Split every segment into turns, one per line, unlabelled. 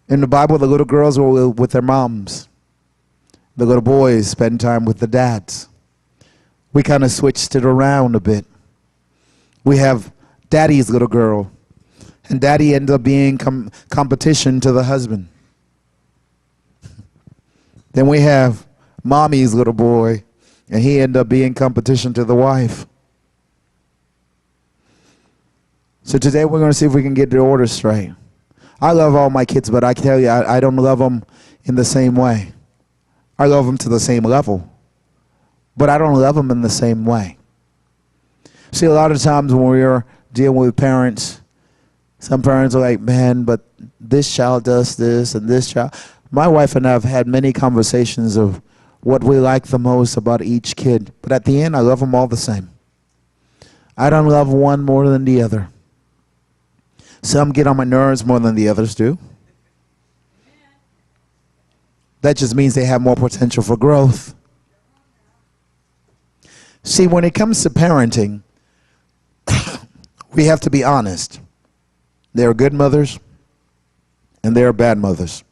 In the Bible, the little girls were with their moms. The little boys spend time with the dads. We kind of switched it around a bit. We have daddy's little girl, and daddy ended up being competition to the husband. Then we have mommy's little boy, and he ended up being competition to the wife. So today we're going to see if we can get the order straight. I love all my kids, but I tell you, I don't love them in the same way. I love them to the same level, but I don't love them in the same way. See, a lot of times when we're dealing with parents, some parents are like, man, but this child does this and this child. My wife and I have had many conversations of what we like the most about each kid, but at the end, I love them all the same. I don't love one more than the other. Some get on my nerves more than the others do. That just means they have more potential for growth. See, when it comes to parenting, we have to be honest. There are good mothers and there are bad mothers.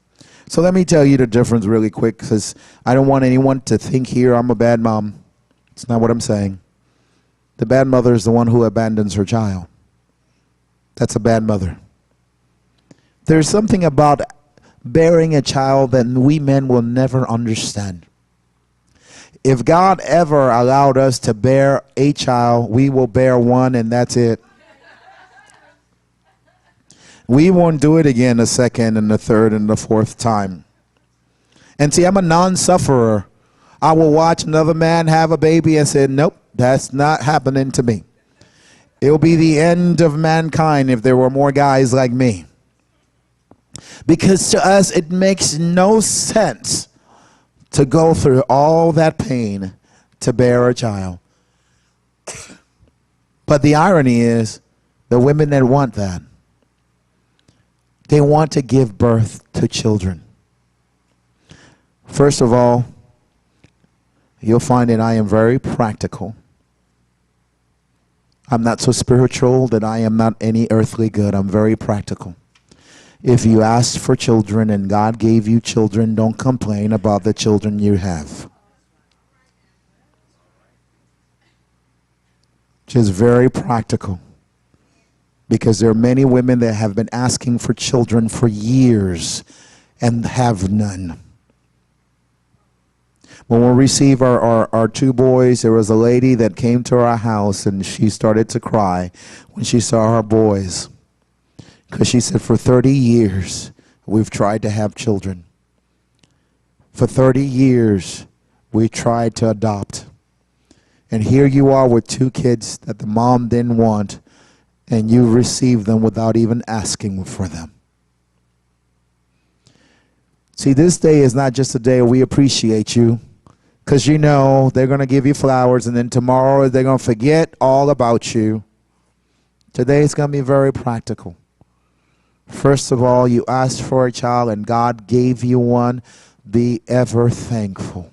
So let me tell you the difference really quick, because I don't want anyone to think here I'm a bad mom. It's not what I'm saying. The bad mother is the one who abandons her child. That's a bad mother. There's something about bearing a child that we men will never understand. If God ever allowed us to bear a child, we will bear one and that's it. We won't do it again a second and the third and the fourth time. And see, I'm a non-sufferer. I will watch another man have a baby and say, nope, that's not happening to me. It will be the end of mankind if there were more guys like me. Because to us, it makes no sense to go through all that pain to bear a child. But the irony is, the women that want that, they want to give birth to children. First of all, you'll find that I am very practical. I'm not so spiritual that I am not any earthly good. I'm very practical. If you asked for children and God gave you children, don't complain about the children you have. Just very practical. Because there are many women that have been asking for children for years and have none. When we received our two boys, there was a lady that came to our house and she started to cry when she saw our boys. Because she said, for 30 years, we've tried to have children. For 30 years, we tried to adopt. And here you are with two kids that the mom didn't want, and you received them without even asking for them. See, this day is not just a day we appreciate you, because you know they're going to give you flowers, and then tomorrow they're going to forget all about you. Today is going to be very practical. First of all, you asked for a child and God gave you one. Be ever thankful.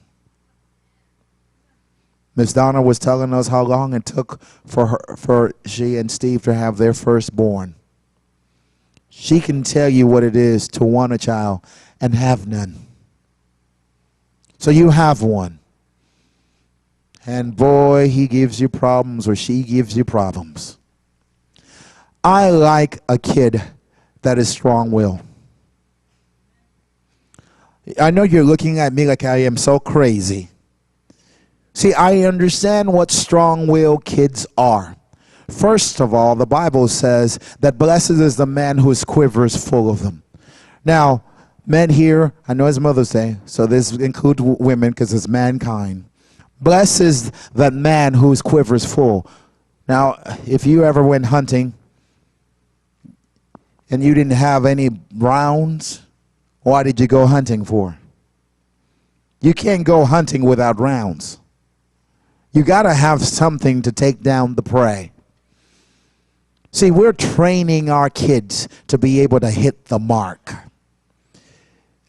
Miss Donna was telling us how long it took for she and Steve to have their firstborn. She can tell you what it is to want a child and have none. So you have one. And boy, he gives you problems or she gives you problems. I like a kid that is strong-willed. I know you're looking at me like I am so crazy. See, I understand what strong-willed kids are. First of all, the Bible says that blessed is the man whose quiver is full of them. Now, men here, I know it's Mother's Day, so this includes women because it's mankind. Blessed is that man whose quiver is full. Now, if you ever went hunting and you didn't have any rounds, why did you go hunting for? You can't go hunting without rounds. You got to have something to take down the prey. See, we're training our kids to be able to hit the mark.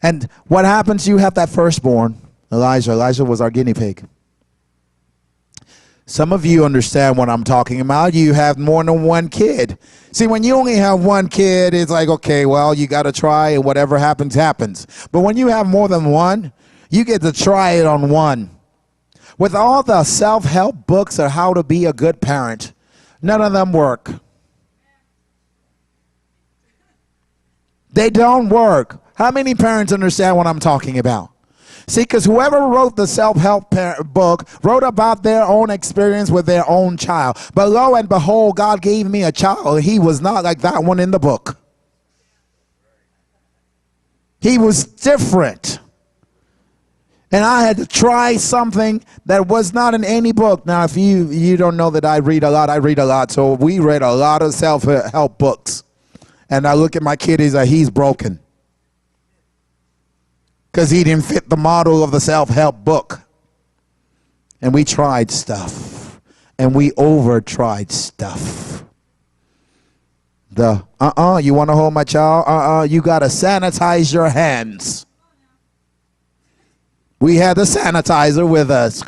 And what happens, you have that firstborn, Elijah. Elijah was our guinea pig. Some of you understand what I'm talking about. You have more than one kid. See, when you only have one kid, it's like, okay, well, you got to try and whatever happens, happens. But when you have more than one, you get to try it on one. With all the self-help books on how to be a good parent, none of them work. They don't work. How many parents understand what I'm talking about? See, because whoever wrote the self-help book wrote about their own experience with their own child. But lo and behold, God gave me a child. He was not like that one in the book. He was different. And I had to try something that was not in any book. Now, if you don't know that I read a lot. So we read a lot of self-help books. And I look at my kid, he's broken. Because he didn't fit the model of the self-help book. And we tried stuff. And we over-tried stuff. You want to hold my child? You got to sanitize your hands. We had the sanitizer with us.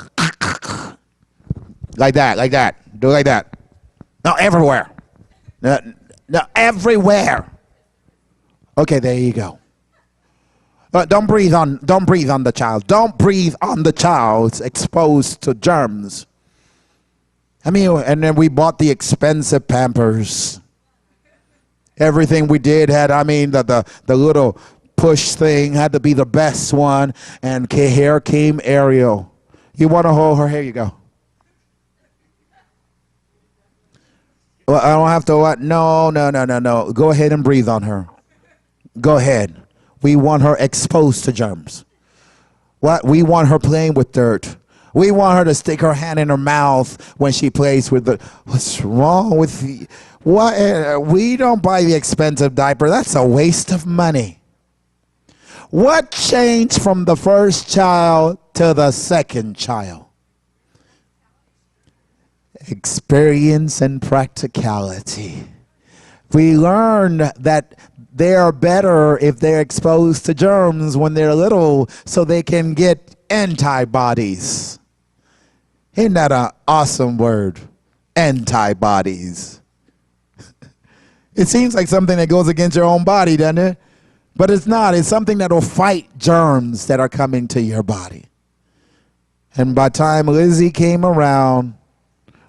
Like that. Do like that. No, everywhere. No, everywhere. Okay, there you go. Don't breathe on the child. Don't breathe on the child exposed to germs. I mean, and then we bought the expensive Pampers. Everything we did had, the little push thing had to be the best one. And here came Ariel. You want to hold her? Here you go. Well, I don't have to what? No. Go ahead and breathe on her. Go ahead. We want her exposed to germs. What? We want her playing with dirt. We want her to stick her hand in her mouth when she plays with the. What's wrong with the? What? We don't buy the expensive diaper. That's a waste of money. What changed from the first child to the second child? Experience and practicality. We learned that they are better if they're exposed to germs when they're little so they can get antibodies. Isn't that an awesome word? Antibodies. It seems like something that goes against your own body, doesn't it? But it's not. It's something that will fight germs that are coming to your body. And by the time Lizzie came around,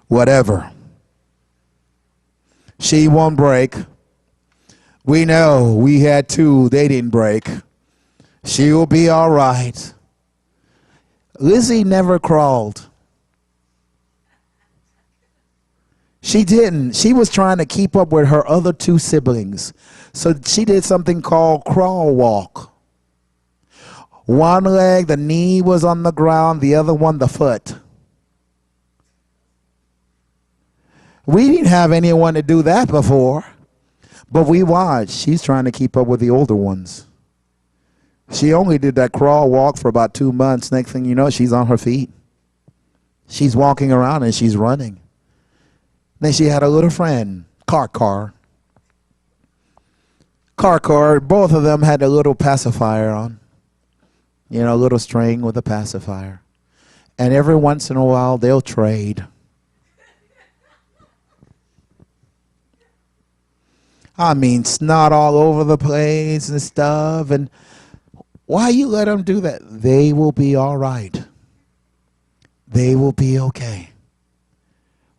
whatever. She won't break. We know we had two, they didn't break. She will be all right. Lizzie never crawled. She didn't. She was trying to keep up with her other two siblings. So she did something called crawl walk. One leg, the knee was on the ground, the other one, the foot. We didn't have anyone to do that before. But we watched. She's trying to keep up with the older ones. She only did that crawl walk for about 2 months. Next thing you know, she's on her feet. She's walking around and she's running. Then she had a little friend, Car. Both of them had a little pacifier on. You know, a little string with a pacifier. And every once in a while, they'll trade. Snot all over the place and stuff. And why you let them do that? They will be all right. They will be okay.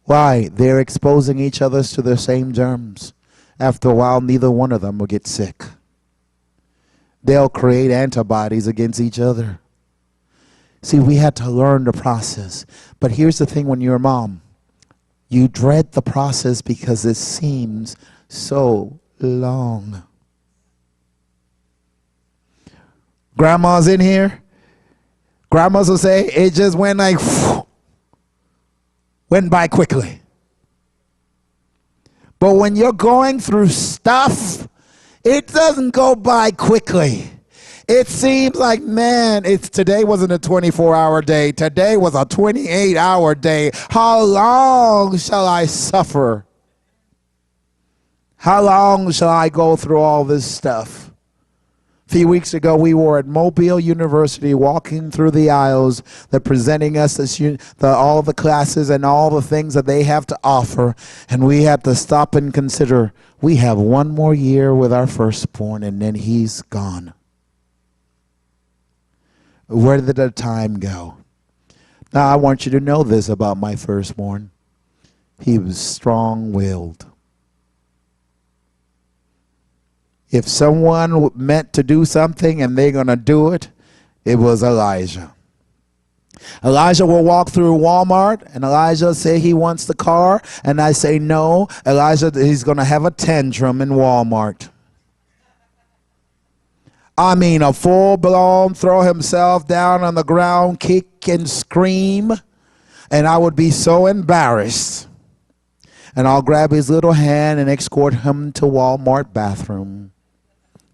Why? They're exposing each other to the same germs. After a while, neither one of them will get sick. They'll create antibodies against each other. See, we had to learn the process. But here's the thing when you're a mom. You dread the process because it seems so long. Grandma's in here. Grandmas will say it just went like went by quickly. But when you're going through stuff, it doesn't go by quickly. It seems like, man, today wasn't a 24-hour day. Today was a 28-hour day. How long shall I suffer? How long shall I go through all this stuff? A few weeks ago, we were at Mobile University walking through the aisles. They're presenting us all the classes and all the things that they have to offer. And we had to stop and consider, we have one more year with our firstborn, and then he's gone. Where did the time go? Now, I want you to know this about my firstborn. He was strong-willed. If someone meant to do something and they're going to do it, it was Elijah. Elijah will walk through Walmart, and Elijah say he wants the car, and I say no. Elijah, he's going to have a tantrum in Walmart. I mean, a full-blown throw himself down on the ground, kick and scream, and I would be so embarrassed. And I'll grab his little hand and escort him to Walmart bathroom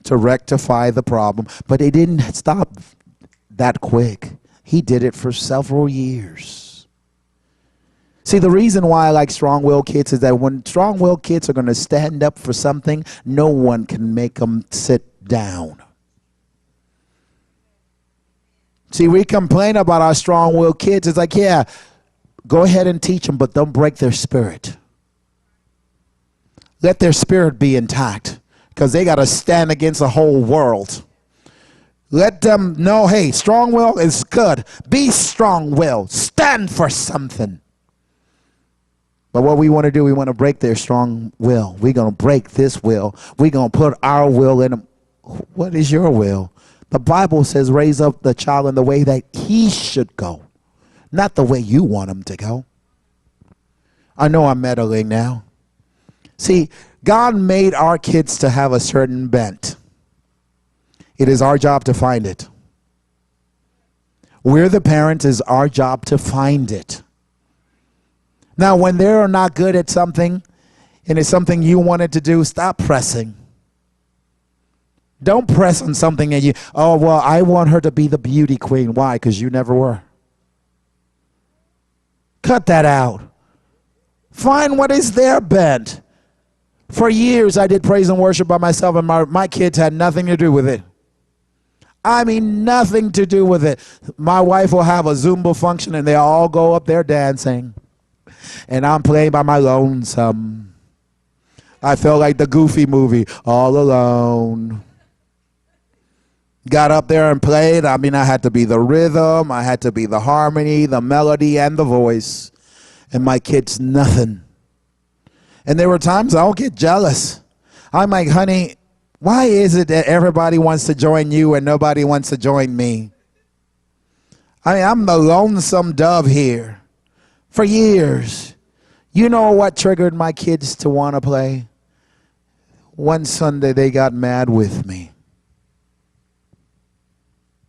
to rectify the problem. But it didn't stop that quick. He did it for several years. See, the reason why I like strong-willed kids is that when strong-willed kids are going to stand up for something, no one can make them sit down. See, we complain about our strong-willed kids. It's like, yeah, go ahead and teach them, but don't break their spirit. Let their spirit be intact, because they got to stand against the whole world. Let them know, hey, strong will is good. Be strong will. Stand for something. But what we want to do, we want to break their strong will. We're going to break this will. We're going to put our will in them. What is your will? The Bible says raise up the child in the way that he should go, not the way you want him to go. I know I'm meddling now. See, God made our kids to have a certain bent. It is our job to find it. We're the parents. It's our job to find it. Now, when they're not good at something, and it's something you wanted to do, stop pressing. Don't press on something and oh, well, I want her to be the beauty queen. Why? Because you never were. Cut that out. Find what is their bent. For years, I did praise and worship by myself, and my kids had nothing to do with it. I mean, nothing to do with it. My wife will have a Zumba function, and they all go up there dancing. And I'm playing by my lonesome. I felt like the Goofy movie, all alone. Got up there and played. I mean, I had to be the rhythm. I had to be the harmony, the melody, and the voice. And my kids, nothing. And there were times I'll get jealous. I'm like, honey, why is it that everybody wants to join you and nobody wants to join me? I mean, I'm the lonesome dove here for years. You know what triggered my kids to want to play? One Sunday, they got mad with me.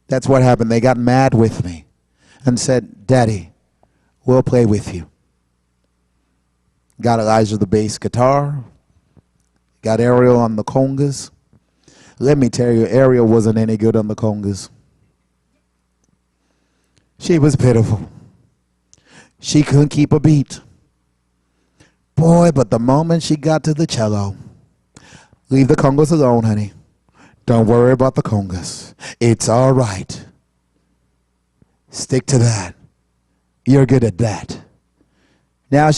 That's what happened. They got mad with me and said, Daddy, we'll play with you. Got Elijah the bass guitar. Got Ariel on the congas. Let me tell you, Ariel wasn't any good on the congas. She was pitiful. She couldn't keep a beat. Boy, but the moment she got to the cello, leave the congas alone, honey. Don't worry about the congas. It's all right. Stick to that. You're good at that. Now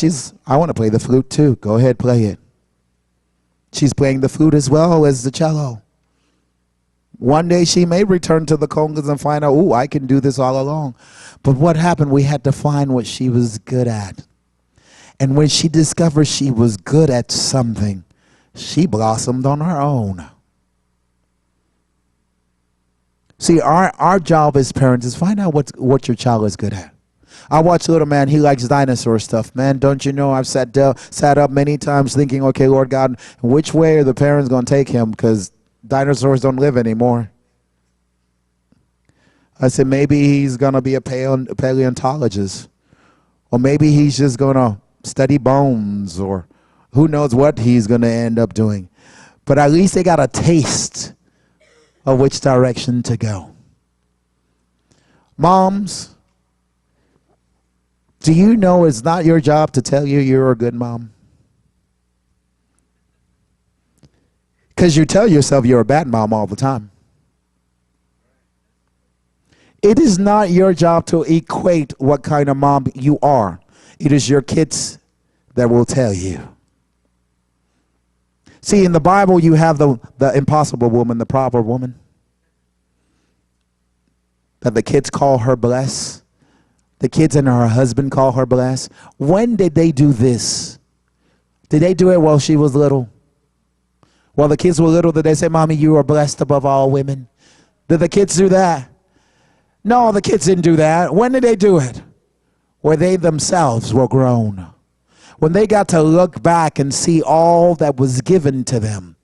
I want to play the flute too. Go ahead, play it. She's playing the flute as well as the cello. One day she may return to the congas and find out, ooh, I can do this all along. But what happened? We had to find what she was good at. And when she discovered she was good at something, she blossomed on her own. See, our job as parents is find out what your child is good at. I watch Little Man. He likes dinosaur stuff. Man, don't you know I've sat up many times thinking, okay, Lord God, which way are the parents going to take him? Because dinosaurs don't live anymore. I said, maybe he's going to be a paleontologist. Or maybe he's just going to study bones. Or who knows what he's going to end up doing. But at least they got a taste of which direction to go. Moms, do you know it's not your job to tell you you're a good mom? Because you tell yourself you're a bad mom all the time. It is not your job to equate what kind of mom you are. It is your kids that will tell you. See, in the Bible, you have the impossible woman, the proper woman, that the kids call her blessed. The kids and her husband call her blessed. When did they do this? Did they do it while she was little? While the kids were little, did they say, Mommy, you are blessed above all women? Did the kids do that? No, the kids didn't do that. When did they do it? Where they themselves were grown. When they got to look back and see all that was given to them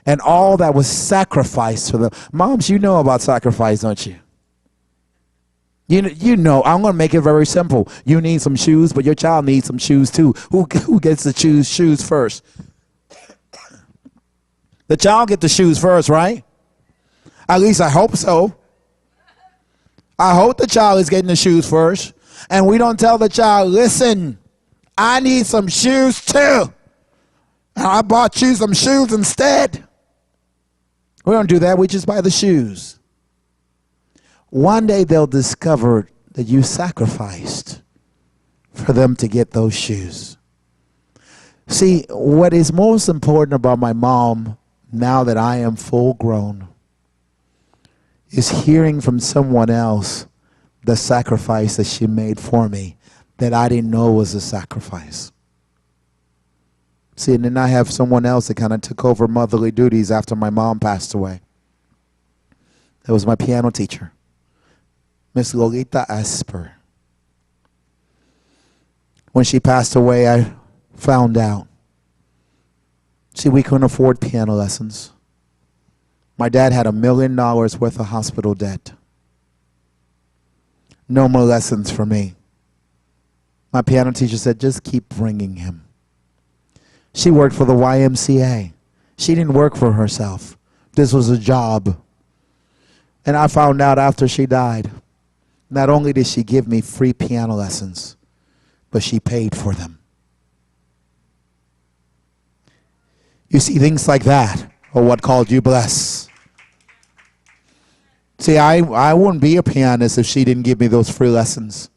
and all that was sacrificed for them. Moms, you know about sacrifice, don't you? You know, I'm going to make it very simple. You need some shoes, but your child needs some shoes too. Who gets to choose shoes first? The child gets the shoes first, right? At least I hope so. I hope the child is getting the shoes first. And we don't tell the child, listen, I need some shoes too. And I bought you some shoes instead. We don't do that. We just buy the shoes. One day they'll discover that you sacrificed for them to get those shoes. See, what is most important about my mom, now that I am full grown, is hearing from someone else the sacrifice that she made for me that I didn't know was a sacrifice. See, and then I have someone else that kind of took over motherly duties after my mom passed away. That was my piano teacher, Miss Lolita Asper. When she passed away, I found out. See, we couldn't afford piano lessons. My dad had $1 million worth of hospital debt. No more lessons for me. My piano teacher said, just keep bringing him. She worked for the YMCA. She didn't work for herself. This was a job. And I found out after she died, not only did she give me free piano lessons, but she paid for them. You see, things like that are what called you blessed. See, I wouldn't be a pianist if she didn't give me those free lessons.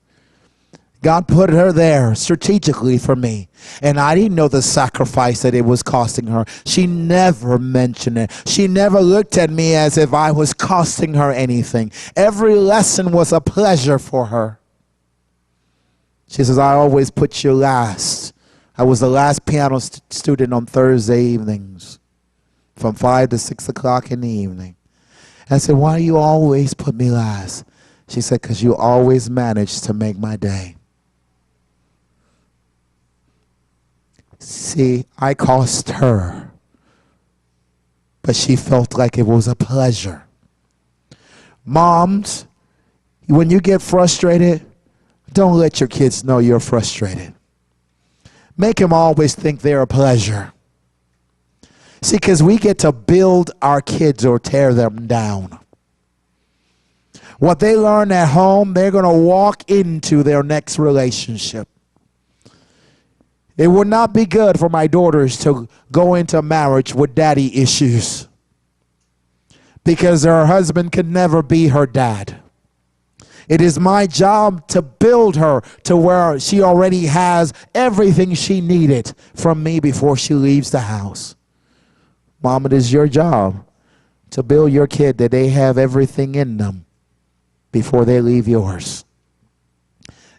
God put her there strategically for me. And I didn't know the sacrifice that it was costing her. She never mentioned it. She never looked at me as if I was costing her anything. Every lesson was a pleasure for her. She says, I always put you last. I was the last piano student on Thursday evenings from 5 to 6 o'clock in the evening. I said, why do you always put me last? She said, because you always manage to make my day. See, I cost her, but she felt like it was a pleasure. Moms, when you get frustrated, don't let your kids know you're frustrated. Make them always think they're a pleasure. See, because we get to build our kids or tear them down. What they learn at home, they're going to walk into their next relationship. It would not be good for my daughters to go into marriage with daddy issues, because her husband could never be her dad. It is my job to build her to where she already has everything she needed from me before she leaves the house. Mom, it is your job to build your kid that they have everything in them before they leave yours.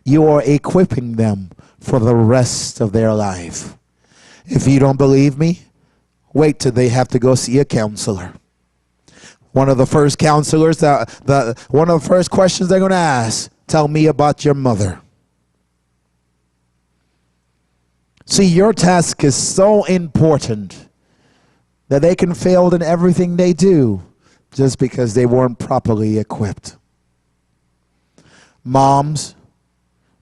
You are equipping them for the rest of their life. If you don't believe me, wait till they have to go see a counselor. One of the first counselors, one of the first questions they're going to ask, tell me about your mother. See, your task is so important that they can fail in everything they do just because they weren't properly equipped. Moms,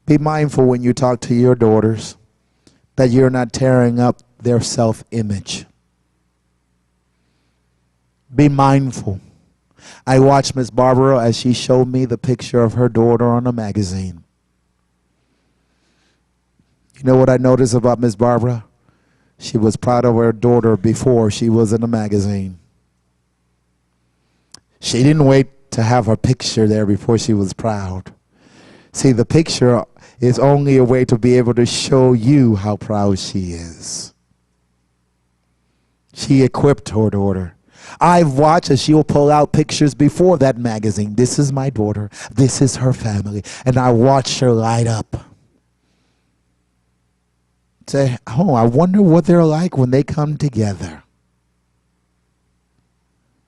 be mindful when you talk to your daughters that you're not tearing up their self-image. Be mindful. I watched Miss Barbara as she showed me the picture of her daughter on a magazine. You know what I noticed about Miss Barbara? She was proud of her daughter before she was in the magazine. She didn't wait to have her picture there before she was proud. See, the picture is only a way to be able to show you how proud she is. She equipped her daughter. I've watched as she'll pull out pictures before that magazine. This is my daughter. This is her family. And I watch her light up. Say, oh, I wonder what they're like when they come together.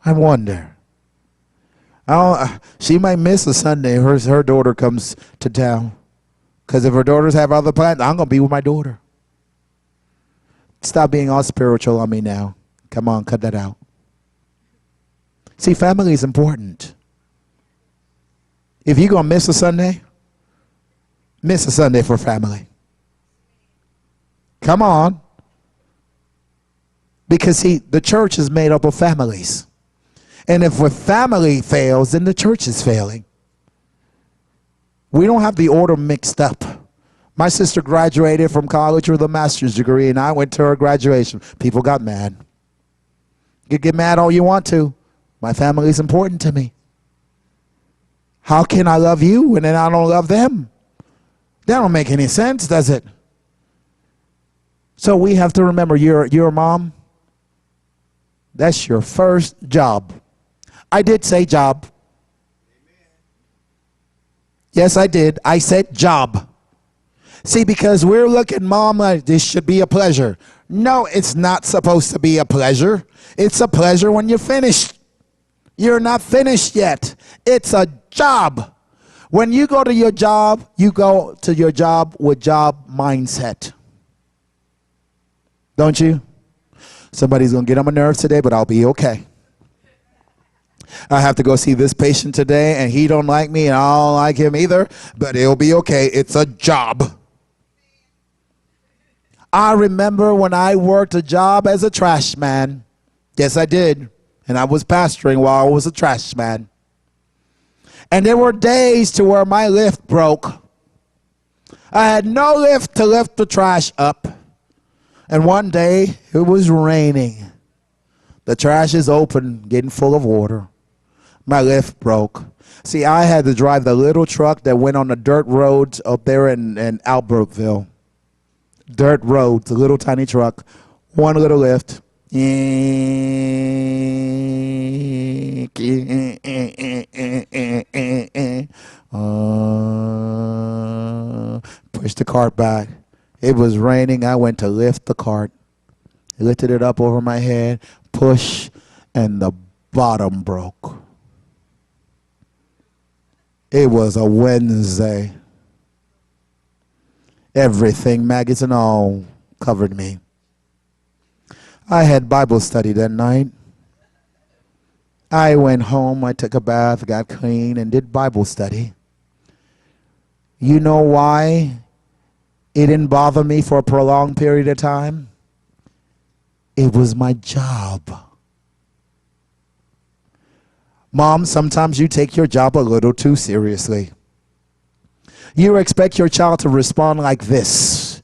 I wonder. Oh, she might miss a Sunday. Her daughter comes to town. Because if her daughters have other plans, I'm going to be with my daughter. Stop being all spiritual on me now. Come on, cut that out. See, family is important. If you're going to miss a Sunday for family. Come on. Because, see, the church is made up of families. And if a family fails, then the church is failing. We don't have the order mixed up. My sister graduated from college with a master's degree, and I went to her graduation. People got mad. You get mad all you want to. My family is important to me. How can I love you when then I don't love them? That don't make any sense, does it? So we have to remember, you're a mom. That's your first job. I did say job. Yes, I did. I said job. See, because we're looking, Mom, like this should be a pleasure. No, it's not supposed to be a pleasure. It's a pleasure when you're finished. You're not finished yet. It's a job. When you go to your job, you go to your job with job mindset. Don't you? Somebody's going to get on my nerves today, but I'll be okay. I have to go see this patient today, and he don't like me, and I don't like him either, but it'll be okay. It's a job. I remember when I worked a job as a trash man. Yes, I did. And I was pastoring while I was a trash man. And there were days to where my lift broke. I had no lift to lift the trash up. And one day, it was raining. The trash is open, getting full of water. My lift broke. See, I had to drive the little truck that went on the dirt roads up there in Albertville. Dirt roads, a little tiny truck, one little lift. Push the cart back. It was raining. I went to lift the cart. I lifted it up over my head, push, and the bottom broke. It was a Wednesday. Everything, maggots and all, covered me. I had Bible study that night. I went home, I took a bath, got clean, and did Bible study. You know why it didn't bother me for a prolonged period of time? It was my job. Mom, sometimes you take your job a little too seriously. You expect your child to respond like this,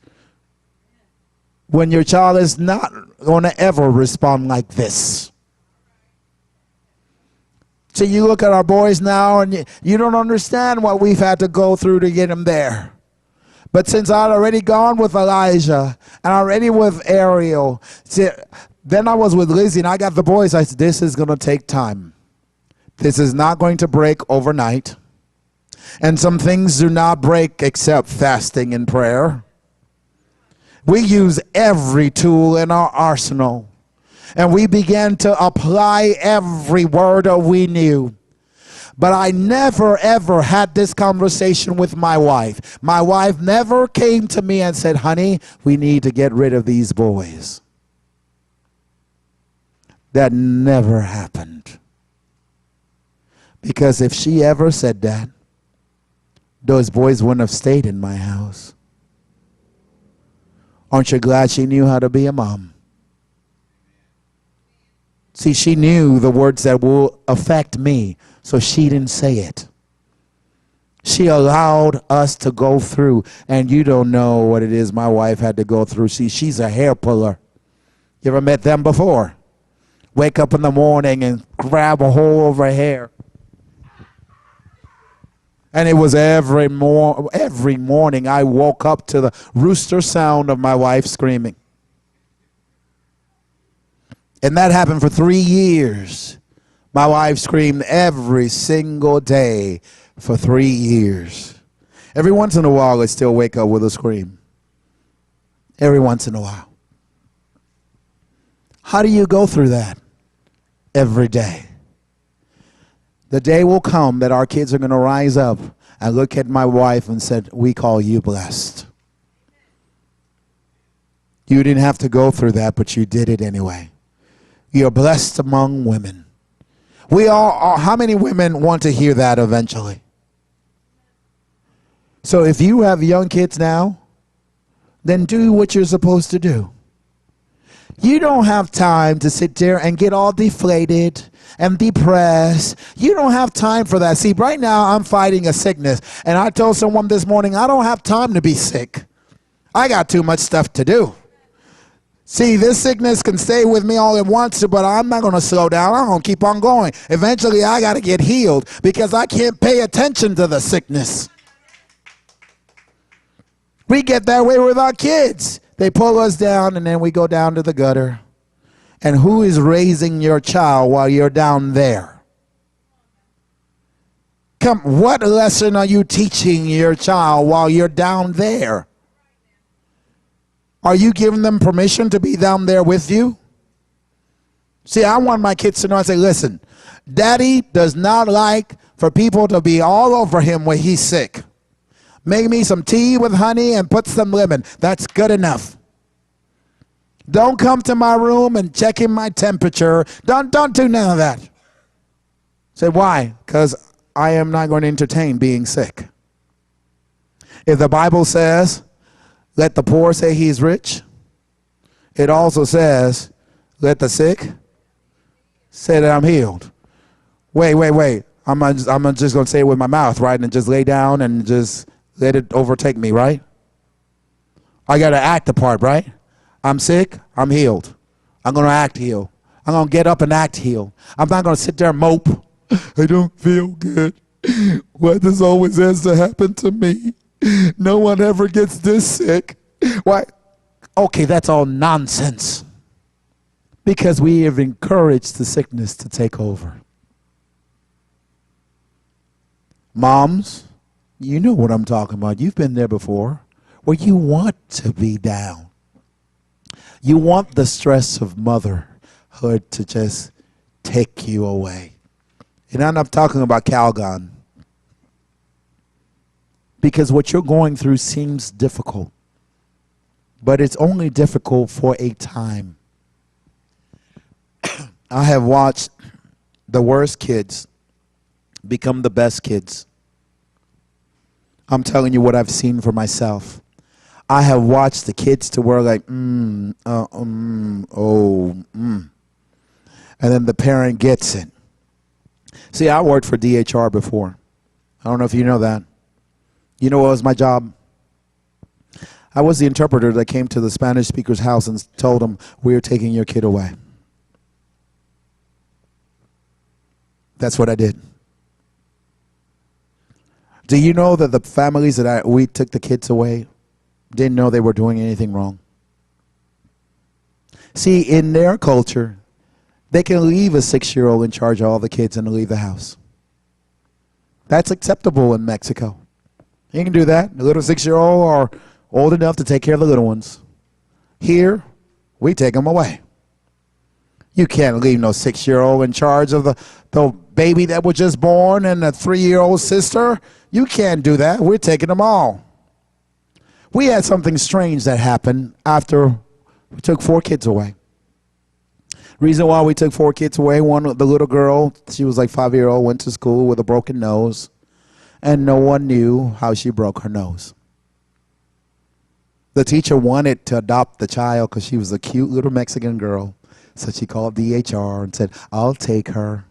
when your child is not going to ever respond like this. So you look at our boys now and you don't understand what we've had to go through to get them there. But since I'd already gone with Elijah and already with Ariel, see, then I was with Lizzie and I got the boys. I said, this is going to take time. This is not going to break overnight. And some things do not break except fasting and prayer. We use every tool in our arsenal. And we began to apply every word that we knew. But I never, ever had this conversation with my wife. My wife never came to me and said, honey, we need to get rid of these boys. That never happened. Because if she ever said that, those boys wouldn't have stayed in my house. Aren't you glad she knew how to be a mom? See, she knew the words that will affect me, so she didn't say it. She allowed us to go through, and you don't know what it is my wife had to go through. See, she's a hair puller. You ever met them before? Wake up in the morning and grab a hold of her hair. And it was every morning I woke up to the rooster sound of my wife screaming. And that happened for 3 years. My wife screamed every single day for 3 years. Every once in a while, I still wake up with a scream. Every once in a while. How do you go through that? Every day. The day will come that our kids are going to rise up and look at my wife and said, "We call you blessed. You didn't have to go through that, but you did it anyway. You're blessed among women." We all are. How many women want to hear that eventually? So if you have young kids now, then do what you're supposed to do. You don't have time to sit there and get all deflated and depressed. You don't have time for that. See, right now I'm fighting a sickness. And I told someone this morning, I don't have time to be sick. I got too much stuff to do. See, this sickness can stay with me all it wants to, but I'm not going to slow down. I'm going to keep on going. Eventually, I got to get healed because I can't pay attention to the sickness. We get that way with our kids. They pull us down, and then we go down to the gutter. And who is raising your child while you're down there? What lesson are you teaching your child while you're down there? Are you giving them permission to be down there with you? See, I want my kids to know, I say, listen, Daddy does not like for people to be all over him when he's sick. Make me some tea with honey and put some lemon. That's good enough. Don't come to my room and check in my temperature. Don't do none of that. Say, why? Because I am not going to entertain being sick. If the Bible says, let the poor say he's rich, it also says, let the sick say that I'm healed. Wait. I'm just going to say it with my mouth, right? And just lay down and just let it overtake me, right? I got to act the part, right? I'm sick, I'm healed. I'm going to act healed. I'm going to get up and act healed. I'm not going to sit there and mope. I don't feel good. Why this always has to happen to me? No one ever gets this sick. Why? Okay, that's all nonsense. Because we have encouraged the sickness to take over. Moms, you know what I'm talking about. You've been there before, where you want to be down. You want the stress of motherhood to just take you away. And I'm not talking about Calgon. Because what you're going through seems difficult. But it's only difficult for a time. I have watched the worst kids become the best kids. I'm telling you what I've seen for myself. I have watched the kids to where like, And then the parent gets it. See, I worked for DHR before. I don't know if you know that. You know what was my job? I was the interpreter that came to the Spanish speaker's house and told him, we're taking your kid away. That's what I did. Do you know that the families that we took the kids away didn't know they were doing anything wrong? See, in their culture, they can leave a 6-year-old in charge of all the kids and leave the house. That's acceptable in Mexico. You can do that. The little 6-year-old are old enough to take care of the little ones. Here, we take them away. You can't leave no 6-year-old in charge of the baby that was just born and a 3-year-old sister. You can't do that. We're taking them all. We had something strange that happened after we took 4 kids away. Reason why we took 4 kids away, the little girl, she was like 5-year-old, went to school with a broken nose, and no one knew how she broke her nose. The teacher wanted to adopt the child because she was a cute little Mexican girl, so she called DHR and said, I'll take her.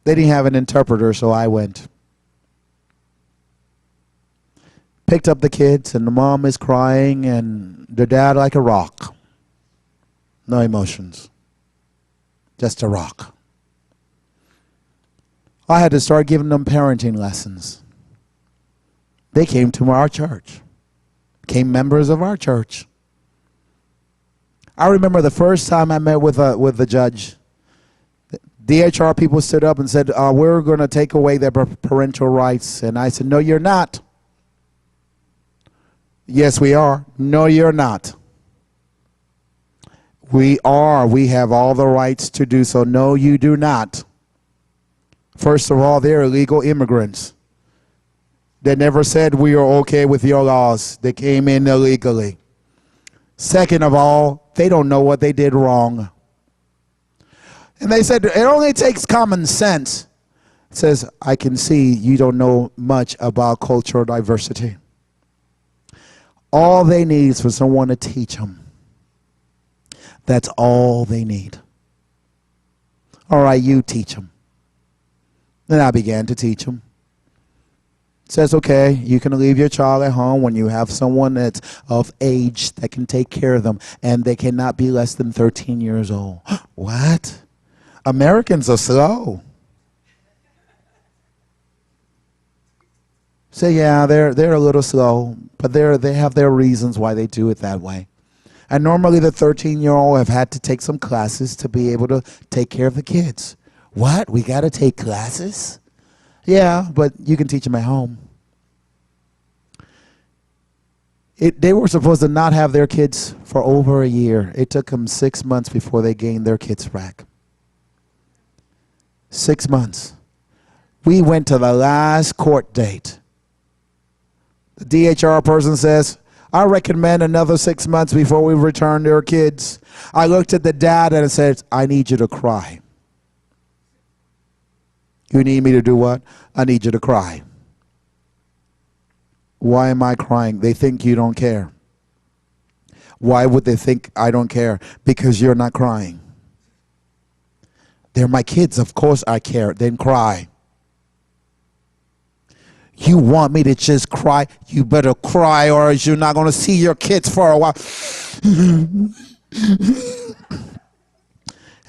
They didn't have an interpreter, so I went. Picked up the kids, and the mom is crying, and the dad like a rock. No emotions. Just a rock. I had to start giving them parenting lessons. They came to our church, became members of our church. I remember the first time I met with the judge. DHR people stood up and said, we're going to take away their parental rights. And I said, no, you're not. Yes, we are. No, you're not. We are. We have all the rights to do so. No, you do not. First of all, they're illegal immigrants. They never said we are okay with your laws. They came in illegally. Second of all, they don't know what they did wrong. And they said, it only takes common sense. It says, I can see you don't know much about cultural diversity. All they need is for someone to teach them. That's all they need. All right, you teach them. Then I began to teach them. It says, okay, you can leave your child at home when you have someone that's of age that can take care of them, and they cannot be less than 13 years old. What? Americans are slow. So yeah, they're a little slow, but they have their reasons why they do it that way. And normally the 13-year-old have had to take some classes to be able to take care of the kids. What? We got to take classes? Yeah, but you can teach them at home. They were supposed to not have their kids for over a year. It took them 6 months before they gained their kids back. 6 months. We went to the last court date. The DHR person says, I recommend another 6 months before we return their kids. I looked at the dad and said, I need you to cry. You need me to do what? I need you to cry. Why am I crying? They think you don't care. Why would they think I don't care? Because you're not crying. They're my kids. Of course I care. Then cry. You want me to just cry? You better cry or else you're not going to see your kids for a while.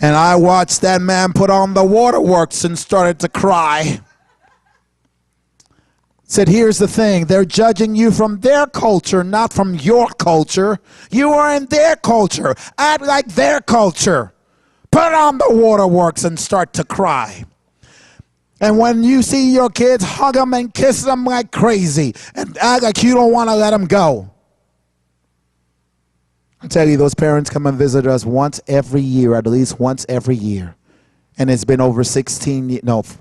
And I watched that man put on the waterworks and started to cry. Said, here's the thing. They're judging you from their culture, not from your culture. You are in their culture. Act like their culture. Put on the waterworks and start to cry. And when you see your kids, hug them and kiss them like crazy. And act like you don't want to let them go. I tell you, those parents come and visit us once every year, at least once every year. And it's been over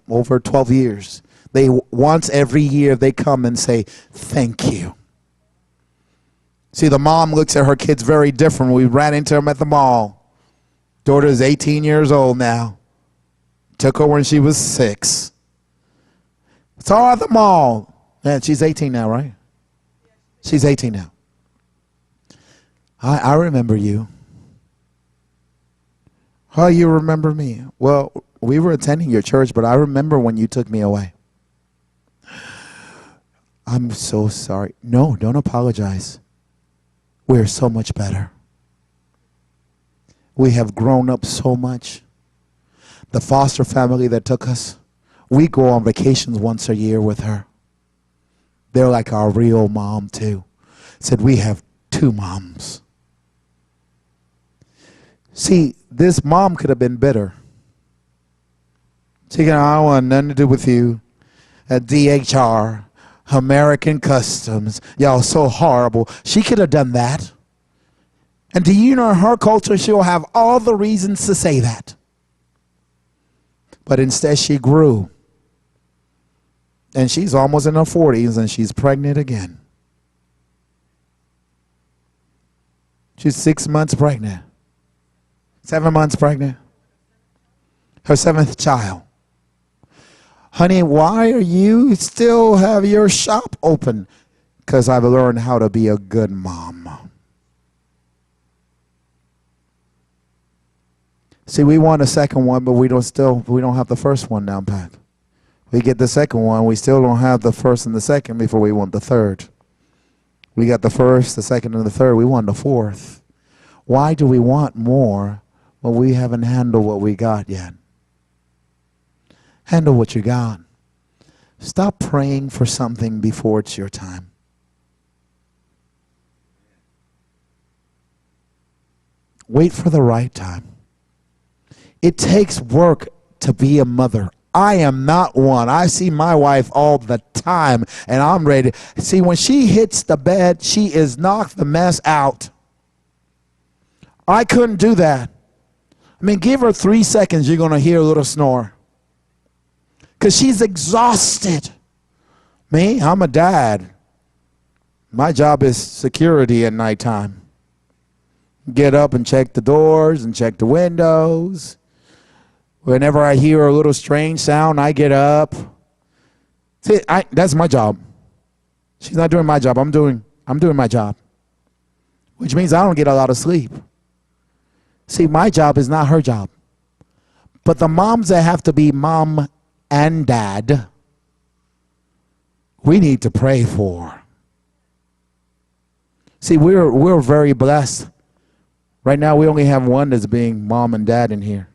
over 12 years. Once every year they come and say, thank you. See, the mom looks at her kids very different. We ran into them at the mall. Daughter's 18 years old now. Took her when she was 6. Saw her at the mall. Yeah, she's 18 now, right? She's 18 now. I remember you. How you remember me? Well, we were attending your church, but I remember when you took me away. I'm so sorry. No, don't apologize. We're so much better. We have grown up so much. The foster family that took us, we go on vacations once a year with her. They're like our real mom too. Said we have 2 moms. See, this mom could have been bitter. She said, I don't want nothing to do with you. At DHR, American Customs, y'all so horrible. She could have done that. And do you know, in her culture, she'll have all the reasons to say that. But instead she grew. And she's almost in her 40s and she's pregnant again. She's 6 months pregnant. 7 months pregnant. Her 7th child. Honey, why are you still have your shop open? Because I've learned how to be a good mom. See, we want a second one, but we don't have the first one down pat. We get the second one, we still don't have the first and the second before we want the third. We got the first, the second, and the third. We want the fourth. Why do we want more when we haven't handled what we got yet? Handle what you got. Stop praying for something before it's your time. Wait for the right time. It takes work to be a mother. I am not one. I see my wife all the time, and I'm ready. See, when she hits the bed, she is knocked the mess out. I couldn't do that. I mean, give her 3 seconds, you're going to hear a little snore. Because she's exhausted. Me, I'm a dad. My job is security at nighttime. Get up and check the doors and check the windows. Whenever I hear a little strange sound, I get up. See, that's my job. She's not doing my job. I'm doing my job. Which means I don't get a lot of sleep. See, my job is not her job. But the moms that have to be mom and dad, we need to pray for. See, we're very blessed. Right now, we only have one that's being mom and dad in here.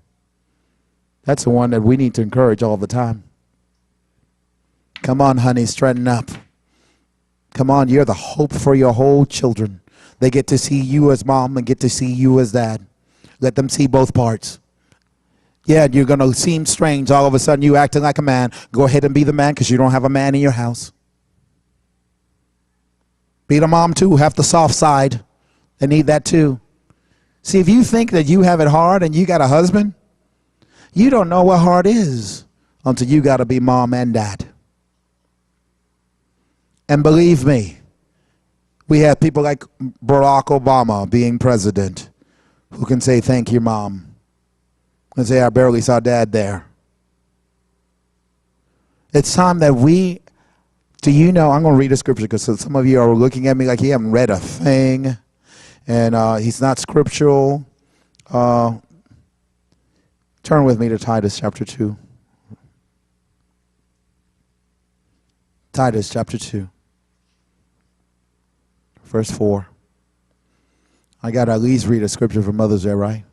That's the one that we need to encourage all the time. Come on, honey, straighten up. Come on, you're the hope for your whole children. They get to see you as mom and get to see you as dad. Let them see both parts. Yeah, you're going to seem strange. All of a sudden, you acting like a man. Go ahead and be the man because you don't have a man in your house. Be the mom, too. Have the soft side. They need that, too. See, if you think that you have it hard and you got a husband, you don't know what hard is until you got to be mom and dad. And believe me, we have people like Barack Obama being president who can say, thank you, mom. And say, I barely saw dad there. It's time that we, do you know, I'm going to read a scripture because some of you are looking at me like you haven't read a thing. And he's not scriptural. Turn with me to Titus chapter 2. Titus chapter 2. Verse 4. I got to at least read a scripture for Mother's Day, right?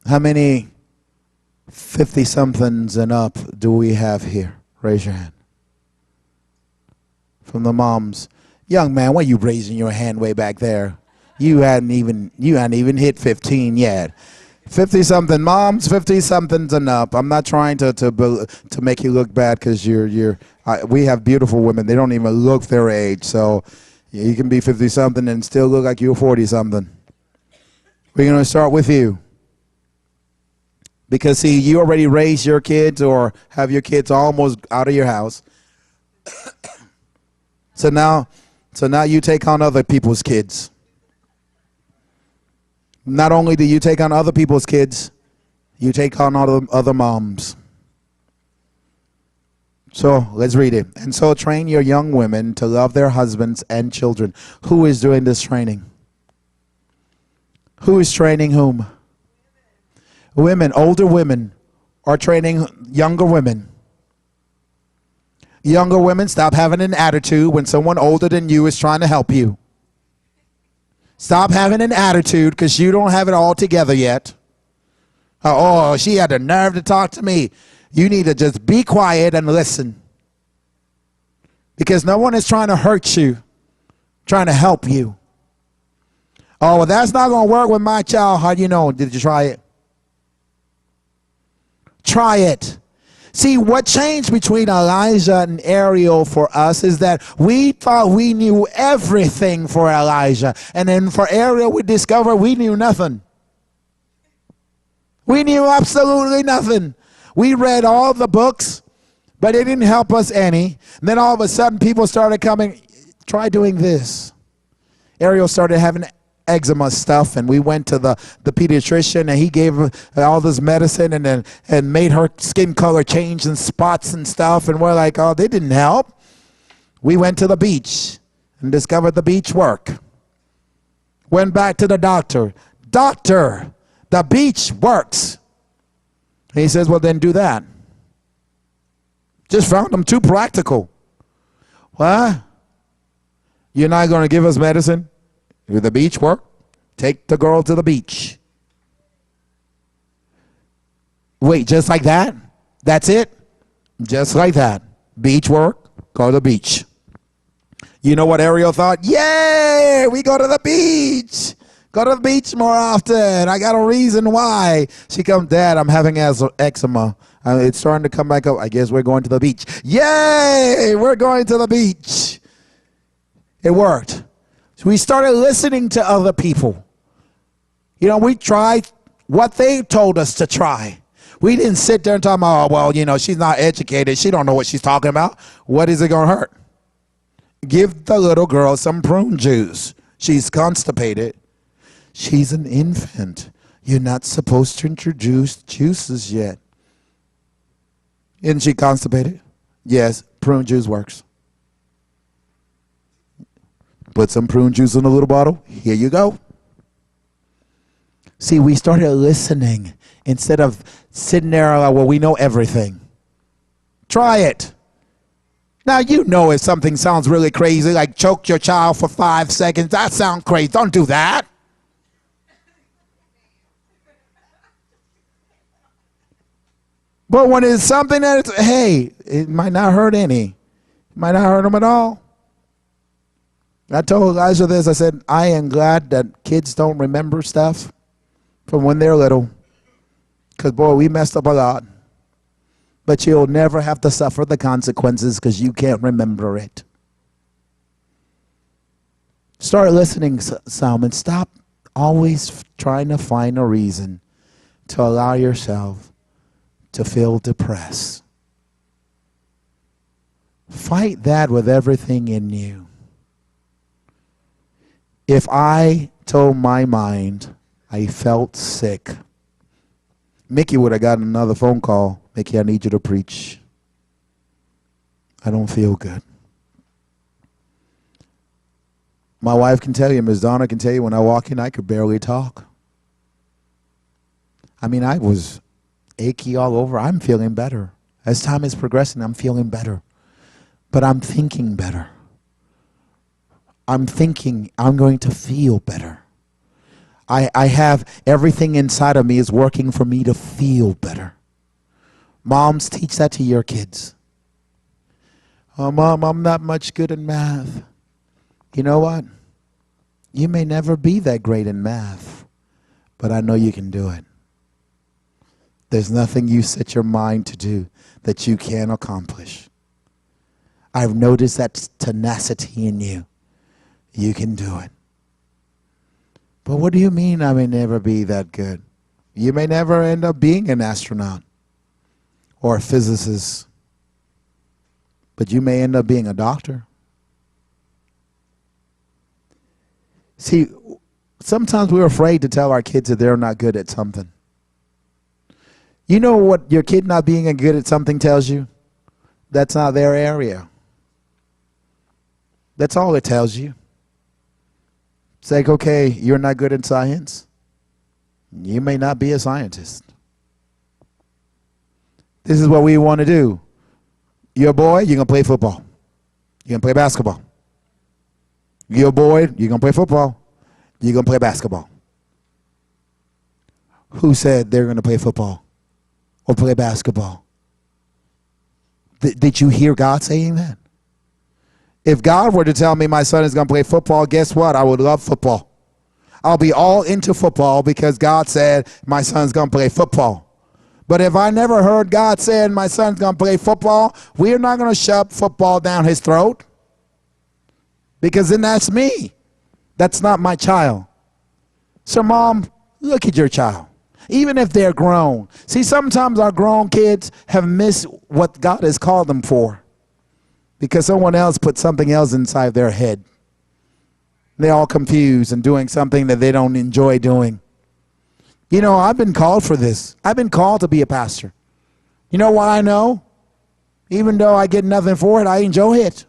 How many 50-somethings and up do we have here? Raise your hand. From the moms. Young man, why are you raising your hand way back there? You hadn't even hit 15 yet. 50-something moms, 50-somethings and up. I'm not trying to make you look bad because we have beautiful women. They don't even look their age. So you can be 50-something and still look like you're 40-something. We're going to start with you. Because, see, you already raised your kids or have your kids almost out of your house. So now you take on other people's kids. Not only do you take on other people's kids, you take on other moms. So let's read it. And so train your young women to love their husbands and children. Who is doing this training? Who is training whom? Women, older women are training younger women. Younger women, stop having an attitude when someone older than you is trying to help you. Stop having an attitude because you don't have it all together yet. Oh, she had the nerve to talk to me. You need to just be quiet and listen. Because no one is trying to hurt you, trying to help you. Oh, well, that's not going to work with my child. How do you know? Did you try it? Try it. See, what changed between Elijah and Ariel for us is that we thought we knew everything for Elijah. And then for Ariel, we discovered we knew nothing. We knew absolutely nothing. We read all the books, but it didn't help us any. And then all of a sudden, people started coming, try doing this. Ariel started having eczema stuff, and we went to the pediatrician, and he gave her all this medicine and made her skin color change and spots and stuff, and we're like, oh, they didn't help. We went to the beach and discovered the beach work. Went back to the doctor. Doctor, the beach works. And he says, well, then do that. Just found them too practical. What? You're not going to give us medicine? Will the beach work? Take the girl to the beach. Wait, just like that? That's it? Just like that. Beach work, go to the beach. You know what Ariel thought? Yay, we go to the beach. Go to the beach more often. I got a reason why. She comes, Dad, I'm having eczema. It's starting to come back up. I guess we're going to the beach. Yay, we're going to the beach. It worked. So we started listening to other people. You know, we tried what they told us to try. We didn't sit there and talk about, oh, well, you know, she's not educated. She don't know what she's talking about. What is it going to hurt? Give the little girl some prune juice. She's constipated. She's an infant. You're not supposed to introduce juices yet. Isn't she constipated? Yes, prune juice works. Put some prune juice in a little bottle. Here you go. See, we started listening instead of sitting there like, well, we know everything. Try it. Now, you know if something sounds really crazy, like choke your child for 5 seconds, that sounds crazy. Don't do that. But when it's something that, hey, it might not hurt any. It might not hurt them at all. I told Elijah this. I said, I am glad that kids don't remember stuff from when they're little. Because, boy, we messed up a lot. But you'll never have to suffer the consequences because you can't remember it. Start listening, Salmon. Stop always trying to find a reason to allow yourself to feel depressed. Fight that with everything in you. If I told my mind I felt sick, Mickey would have gotten another phone call. Mickey, I need you to preach. I don't feel good. My wife can tell you, Ms. Donna can tell you, when I walk in, I could barely talk. I mean, I was achy all over. I'm feeling better. As time is progressing, I'm feeling better. But I'm thinking better. I'm thinking I'm going to feel better. I have everything inside of me is working for me to feel better. Moms, teach that to your kids. Oh, Mom, I'm not much good in math. You know what? You may never be that great in math, but I know you can do it. There's nothing you set your mind to do that you can't accomplish. I've noticed that tenacity in you. You can do it. But what do you mean I may never be that good? You may never end up being an astronaut or a physicist, but you may end up being a doctor. See, sometimes we're afraid to tell our kids that they're not good at something. You know what your kid not being good at something tells you? That's not their area. That's all it tells you. It's like, okay, you're not good in science. You may not be a scientist. This is what we want to do. You're a boy, you're going to play football. You're going to play basketball. You're a boy, you're going to play football. You're going to play basketball. Who said they're going to play football or play basketball? Did you hear God saying that? If God were to tell me my son is going to play football, guess what? I would love football. I'll be all into football because God said my son's going to play football. But if I never heard God saying my son's going to play football, we're not going to shove football down his throat. Because then that's me. That's not my child. So, Mom, look at your child. Even if they're grown. See, sometimes our grown kids have missed what God has called them for. Because someone else put something else inside their head. They're all confused and doing something that they don't enjoy doing. You know, I've been called for this. I've been called to be a pastor. You know why I know? Even though I get nothing for it, I enjoy it.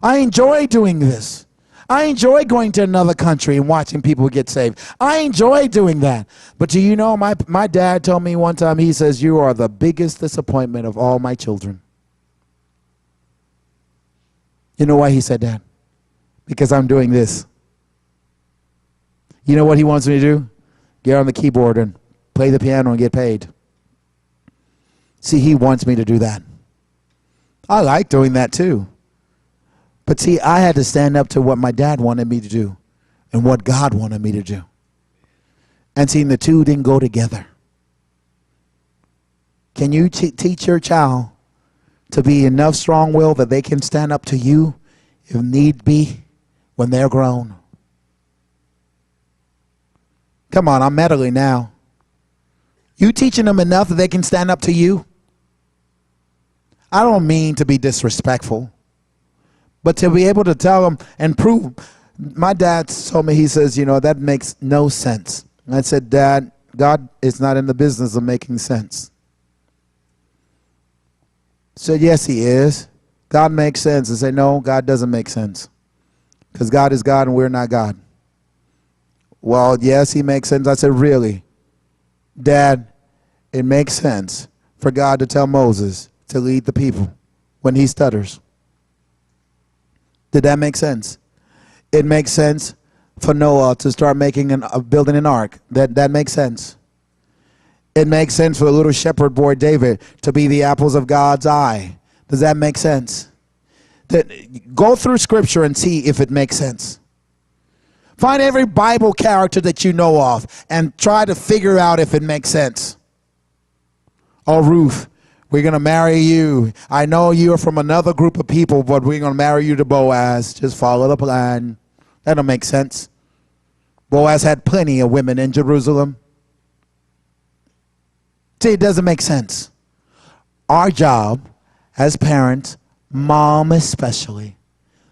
I enjoy doing this. I enjoy going to another country and watching people get saved. I enjoy doing that. But do you know, my dad told me one time, he says, you are the biggest disappointment of all my children. You know why he said that? Because I'm doing this. You know what he wants me to do? Get on the keyboard and play the piano and get paid. See, he wants me to do that. I like doing that too. But see, I had to stand up to what my dad wanted me to do and what God wanted me to do. And seeing the two didn't go together. Can you teach your child to be enough strong-willed that they can stand up to you if need be when they're grown? Come on, I'm meddling now. You teaching them enough that they can stand up to you? I don't mean to be disrespectful, but to be able to tell them and prove. My dad told me, he says, you know, that makes no sense. And I said, Dad, God is not in the business of making sense. He said, yes, he is. God makes sense. I said, no, God doesn't make sense. Because God is God and we're not God. Well, yes, he makes sense. I said, really? Dad, it makes sense for God to tell Moses to lead the people when he stutters. Did that make sense? It makes sense for Noah to start building an ark. That makes sense. It makes sense for the little shepherd boy David to be the apples of God's eye. Does that make sense? Go through Scripture and see if it makes sense. Find every Bible character that you know of and try to figure out if it makes sense. Oh, Ruth, we're going to marry you. I know you're from another group of people, but we're going to marry you to Boaz. Just follow the plan. That'll make sense. Boaz had plenty of women in Jerusalem. See, it doesn't make sense. Our job as parents, mom especially,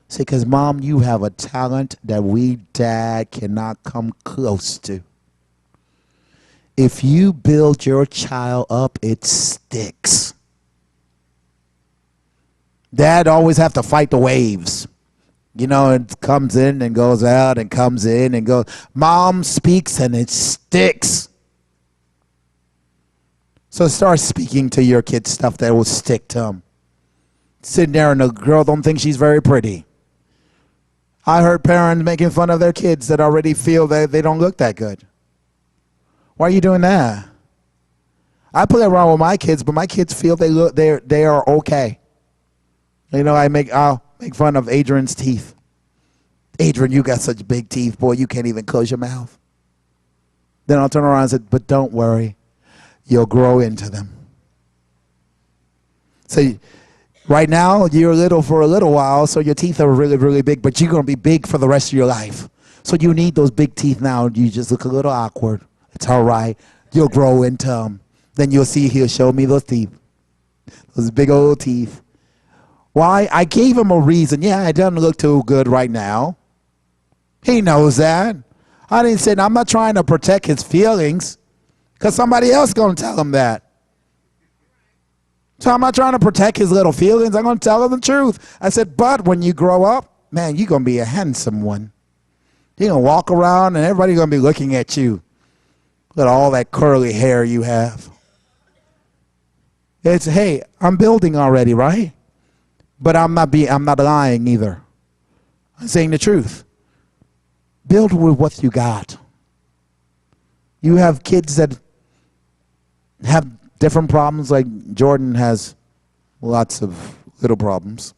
see, because mom, you have a talent that we dad cannot come close to. If you build your child up, it sticks. Dad always have to fight the waves. You know, it comes in and goes out and comes in and goes. Mom speaks and it sticks. So start speaking to your kids stuff that will stick to them. Sitting there and the girl don't think she's very pretty. I heard parents making fun of their kids that already feel that they don't look that good. Why are you doing that? I play around with my kids, but my kids feel they are okay. You know, I'll make fun of Adrian's teeth. Adrian, you got such big teeth, boy, you can't even close your mouth. Then I'll turn around and say, but don't worry, you'll grow into them. So right now, you're little for a little while, so your teeth are really, really big, but you're going to be big for the rest of your life. So you need those big teeth now. You just look a little awkward. It's all right. You'll grow into them. Then you'll see he'll show me those teeth. Those big old teeth. Why? I gave him a reason. Yeah, it doesn't look too good right now. He knows that. I didn't say, I'm not trying to protect his feelings because somebody else is going to tell him that. So I'm not trying to protect his little feelings. I'm going to tell him the truth. I said, but when you grow up, man, you're going to be a handsome one. You're going to walk around and everybody's going to be looking at you. Look at all that curly hair you have. It's, hey, I'm building already, right? But I'm not lying either. I'm saying the truth. Build with what you got. You have kids that have different problems, like Jordan has lots of little problems.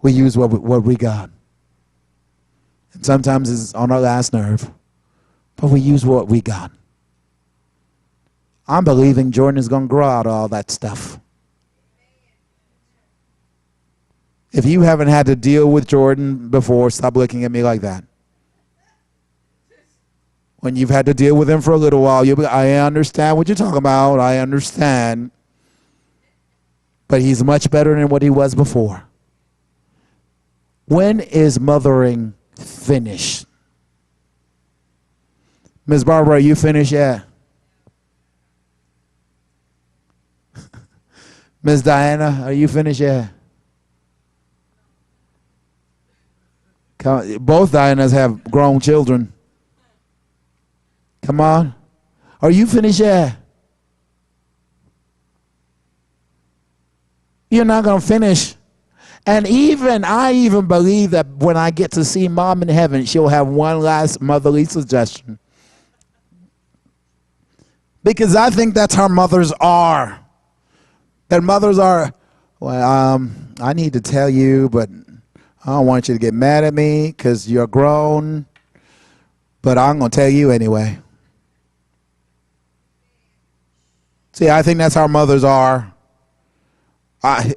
We use what we got. And sometimes it's on our last nerve, but we use what we got. I'm believing Jordan is going to grow out of all that stuff. If you haven't had to deal with Jordan before, stop looking at me like that. When you've had to deal with him for a little while, you'll be, I understand what you're talking about. I understand. But he's much better than what he was before. When is mothering finished? Ms. Barbara, are you finished yet? Ms. Diana, are you finished yet? Both Dianas have grown children. Come on. Are you finished yet? You're not going to finish. And I even believe that when I get to see mom in heaven, she'll have one last motherly suggestion. Because I think that's how mothers are. That mothers are, well, I need to tell you, but I don't want you to get mad at me because you're grown, but I'm going to tell you anyway. See, I think that's how mothers are.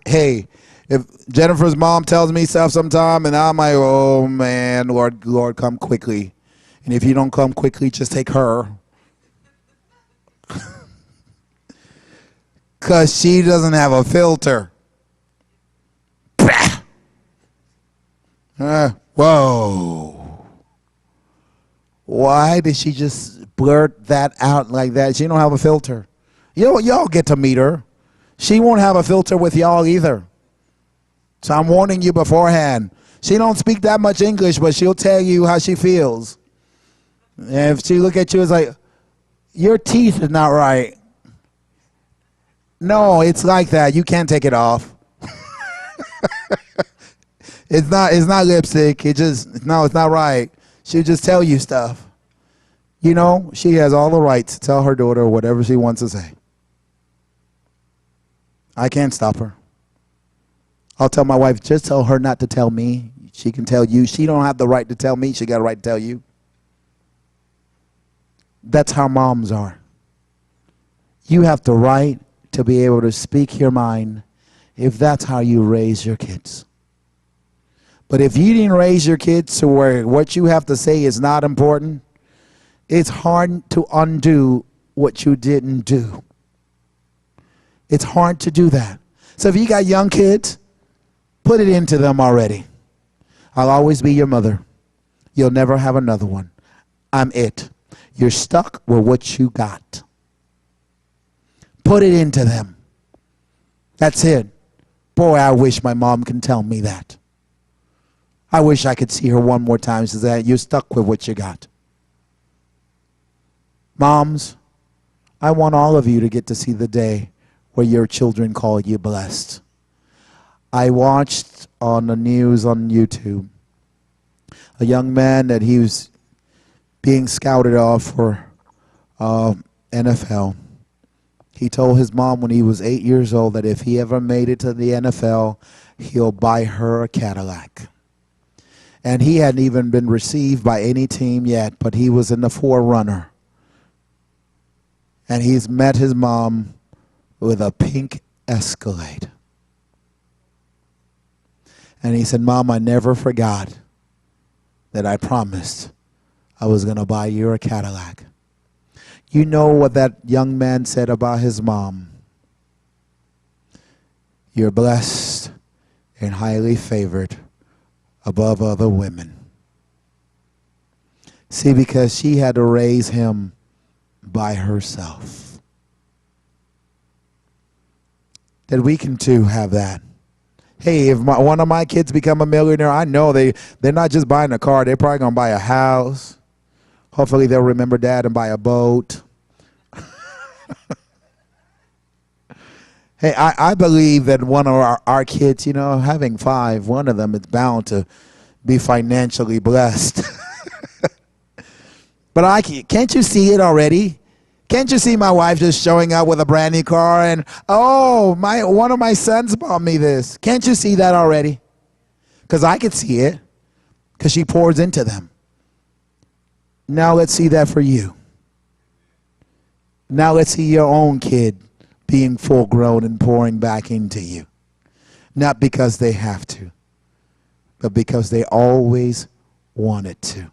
Hey, if Jennifer's mom tells me stuff sometime and I'm like, oh man, Lord, come quickly. And if you don't come quickly, just take her. Because she doesn't have a filter. Whoa. Why did she just blurt that out like that? She don't have a filter. Y'all get to meet her. She won't have a filter with y'all either. So I'm warning you beforehand. She don't speak that much English, but she'll tell you how she feels. And if she look at you, it's like, your teeth is not right. No, it's like that. You can't take it off. It's not lipstick. It's not right. She'll just tell you stuff. You know, she has all the right to tell her daughter whatever she wants to say. I can't stop her. I'll tell my wife, just tell her not to tell me. She can tell you. She don't have the right to tell me. She got a right to tell you. That's how moms are. You have the right to be able to speak your mind if that's how you raise your kids. But if you didn't raise your kids to where what you have to say is not important, it's hard to undo what you didn't do. It's hard to do that. So if you got young kids, put it into them already. I'll always be your mother. You'll never have another one. I'm it. You're stuck with what you got. Put it into them. That's it. Boy, I wish my mom can tell me that. I wish I could see her one more time and say that you're stuck with what you got. Moms, I want all of you to get to see the day where your children call you blessed. I watched on the news on YouTube a young man that he was being scouted off for NFL. He told his mom when he was 8 years old that if he ever made it to the NFL, he'll buy her a Cadillac. And he hadn't even been received by any team yet, but he was in the forerunner. And he's met his mom with a pink Escalade. And he said, Mom, I never forgot that I promised I was going to buy you a Cadillac. You know what that young man said about his mom? You're blessed and highly favored above other women. See, because she had to raise him by herself. That we can too have that. Hey, if one of my kids become a millionaire, I know they're not just buying a car. They're probably going to buy a house. Hopefully they'll remember Dad and buy a boat. Hey, I believe that one of our kids, having 5, one of them is bound to be financially blessed. But can't you see it already? Can't you see my wife just showing up with a brand new car and, one of my sons bought me this. Can't you see that already? Because I could see it, because she pours into them. Now let's see that for you. Now let's see your own kid being full grown and pouring back into you. Not because they have to, but because they always wanted to.